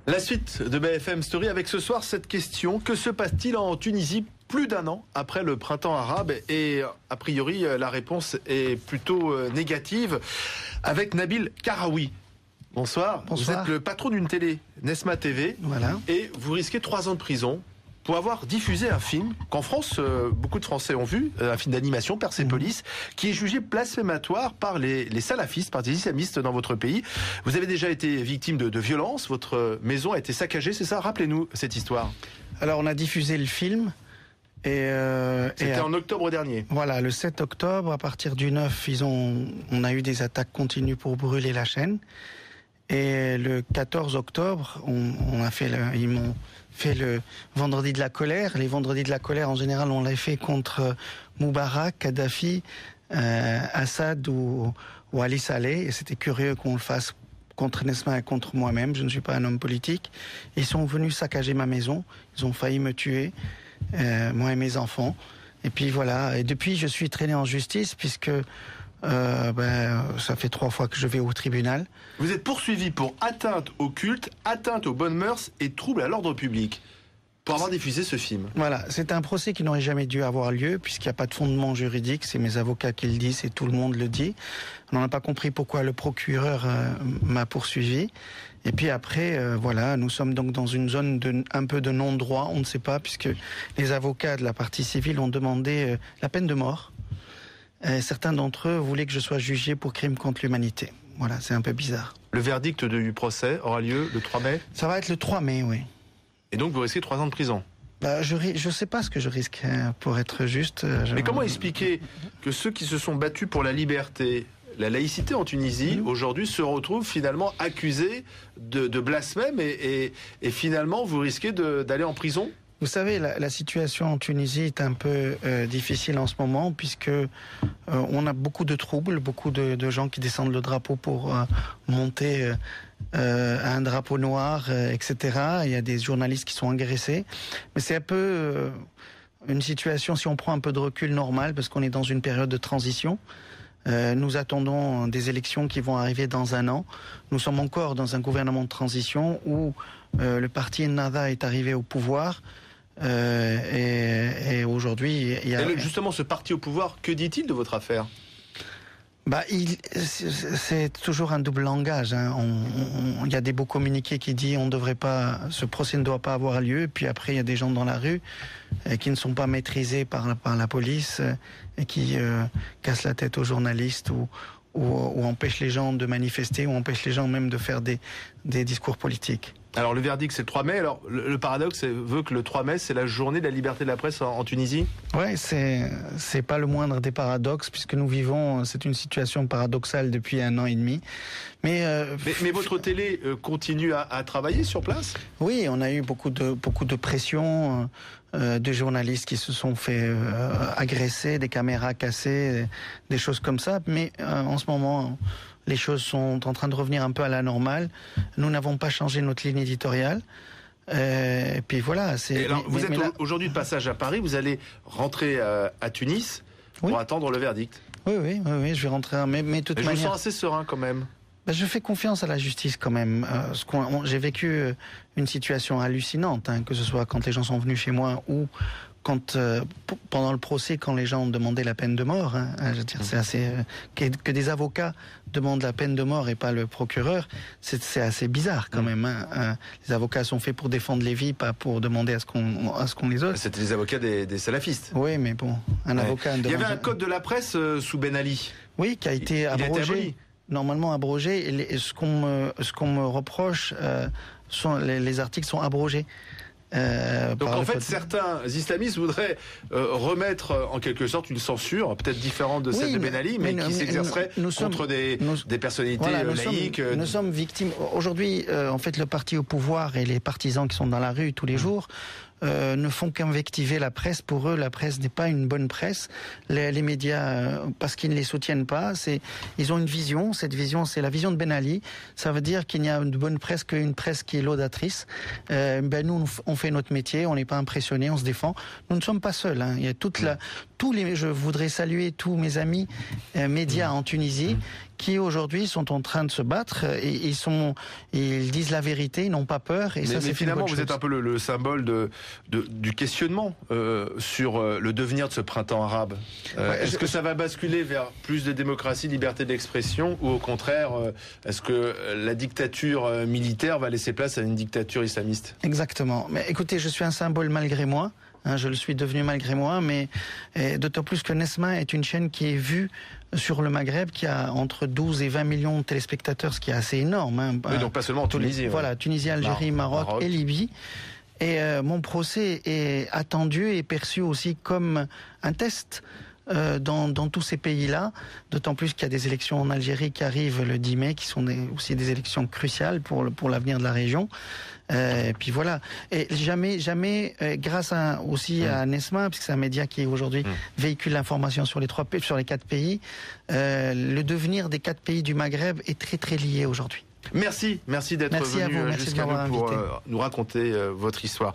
La suite de BFM Story avec ce soir cette question: que se passe-t-il en Tunisie plus d'un an après le printemps arabe? Et a priori la réponse est plutôt négative avec Nabil Karoui. Bonsoir. Bonsoir. Vous êtes le patron d'une télé, Nesma TV, Voilà. Et vous risquez 3 ans de prison pour avoir diffusé un film qu'en France, beaucoup de Français ont vu, un film d'animation, Persépolis, qui est jugé blasphématoire par les salafistes, par des islamistes dans votre pays. Vous avez déjà été victime de violences, votre maison a été saccagée, c'est ça? Rappelez-nous cette histoire. Alors on a diffusé le film. C'était en octobre dernier. Voilà, le 7 octobre, à partir du 9, on a eu des attaques continues pour brûler la chaîne. Et le 14 octobre, ils m'ont fait le vendredi de la colère. Les vendredis de la colère, en général, on l'a fait contre Moubarak, Kadhafi, Assad ou Ali Saleh. Et c'était curieux qu'on le fasse contre Nesma et contre moi-même. Je ne suis pas un homme politique. Ils sont venus saccager ma maison. Ils ont failli me tuer, moi et mes enfants. Et puis voilà. Et depuis, je suis traîné en justice puisque ça fait 3 fois que je vais au tribunal. Vous êtes poursuivi pour atteinte au culte, atteinte aux bonnes mœurs et trouble à l'ordre public pour avoir diffusé ce film. Voilà, c'est un procès qui n'aurait jamais dû avoir lieu puisqu'il n'y a pas de fondement juridique, c'est mes avocats qui le disent et tout le monde le dit. On n'a pas compris pourquoi le procureur m'a poursuivi. Et puis après, voilà, nous sommes donc dans une zone un peu de non-droit, on ne sait pas, puisque les avocats de la partie civile ont demandé la peine de mort. Certains d'entre eux voulaient que je sois jugé pour crime contre l'humanité. Voilà, c'est un peu bizarre. Le verdict du procès aura lieu le 3 mai? Ça va être le 3 mai, oui. Et donc vous risquez 3 ans de prison? Je sais pas ce que je risque, pour être juste. Mais comment expliquer que ceux qui se sont battus pour la liberté, la laïcité en Tunisie, aujourd'hui se retrouvent finalement accusés de blasphème et finalement vous risquez d'aller en prison? Vous savez, la situation en Tunisie est un peu difficile en ce moment puisque on a beaucoup de troubles, beaucoup de gens qui descendent le drapeau pour monter un drapeau noir, etc. Il y a des journalistes qui sont agressés. Mais c'est un peu une situation, si on prend un peu de recul, normale parce qu'on est dans une période de transition. Nous attendons des élections qui vont arriver dans 1 an. Nous sommes encore dans un gouvernement de transition où le parti Ennahda est arrivé au pouvoir. Et aujourd'hui, il y a... Justement, ce parti au pouvoir, que dit-il de votre affaire? C'est toujours un double langage. Hein. Il y a des beaux communiqués qui disent ce procès ne doit pas avoir lieu. Puis après, il y a des gens dans la rue qui ne sont pas maîtrisés par la police et qui cassent la tête aux journalistes ou empêchent les gens de manifester ou empêchent les gens même de faire des discours politiques. Alors le verdict c'est le 3 mai, alors le paradoxe veut que le 3 mai c'est la journée de la liberté de la presse en Tunisie? Ouais, c'est pas le moindre des paradoxes puisque nous vivons, c'est une situation paradoxale depuis 1 an et demi. Mais votre télé continue à travailler sur place? Oui, on a eu beaucoup de pression de journalistes qui se sont fait agresser, des caméras cassées, des choses comme ça. Mais en ce moment, les choses sont en train de revenir un peu à la normale. Nous n'avons pas changé notre ligne éditoriale. Et puis voilà. Vous êtes aujourd'hui de passage à Paris. Vous allez rentrer à Tunis pour attendre le verdict. Oui, je vais rentrer. Mais de toute manière, je me sens assez serein quand même. Je fais confiance à la justice quand même. J'ai vécu une situation hallucinante, hein, que ce soit quand les gens sont venus chez moi ou quand pendant le procès, quand les gens ont demandé la peine de mort. Hein, je veux dire, c'est assez que des avocats demandent la peine de mort et pas le procureur. C'est assez bizarre quand même. Hein. Les avocats sont faits pour défendre les vies, pas pour demander à ce qu'on les ose. C'était les avocats des salafistes. Oui, mais bon, avocat. Il y avait un code de la presse sous Ben Ali. Oui, qui a été abrogé. Normalement abrogé. Et ce qu'on me reproche, les articles sont abrogés. Donc en fait, certains islamistes voudraient remettre en quelque sorte une censure, peut-être différente de celle de Ben Ali, mais qui s'exercerait contre des personnalités laïques. Nous sommes victimes. Aujourd'hui, en fait, le parti au pouvoir et les partisans qui sont dans la rue tous les jours ne font qu'invectiver la presse. Pour eux, la presse n'est pas une bonne presse. Les médias, parce qu'ils ne les soutiennent pas, ils ont une vision. Cette vision, c'est la vision de Ben Ali. Ça veut dire qu'il n'y a de bonne presse qu'une presse qui est laudatrice. Nous, on fait notre métier, on n'est pas impressionné, on se défend. Nous ne sommes pas seuls. Hein. Il y a je voudrais saluer tous mes amis médias en Tunisie qui aujourd'hui sont en train de se battre et ils disent la vérité, ils n'ont pas peur. Et mais finalement, vous êtes un peu le symbole du questionnement sur le devenir de ce printemps arabe. Est-ce que ça va basculer vers plus de démocratie, liberté d'expression, ou au contraire, est-ce que la dictature militaire va laisser place à une dictature islamiste? Exactement. Mais écoutez, je suis un symbole malgré moi. Je le suis devenu malgré moi, mais d'autant plus que Nesma est une chaîne qui est vue sur le Maghreb, qui a entre 12 et 20 millions de téléspectateurs, ce qui est assez énorme. Oui, donc pas seulement en Tunisie. Voilà, Tunisie, Algérie, Maroc et Libye. Et mon procès est attendu et perçu aussi comme un test dans tous ces pays-là, d'autant plus qu'il y a des élections en Algérie qui arrivent le 10 mai, qui sont aussi des élections cruciales pour l'avenir de la région. Et puis voilà. Et jamais, grâce aussi à Nesma, puisque c'est un média qui aujourd'hui véhicule l'information sur les 4 pays, le devenir des 4 pays du Maghreb est très très lié aujourd'hui. Merci d'être venu jusqu'à nous pour nous raconter votre histoire.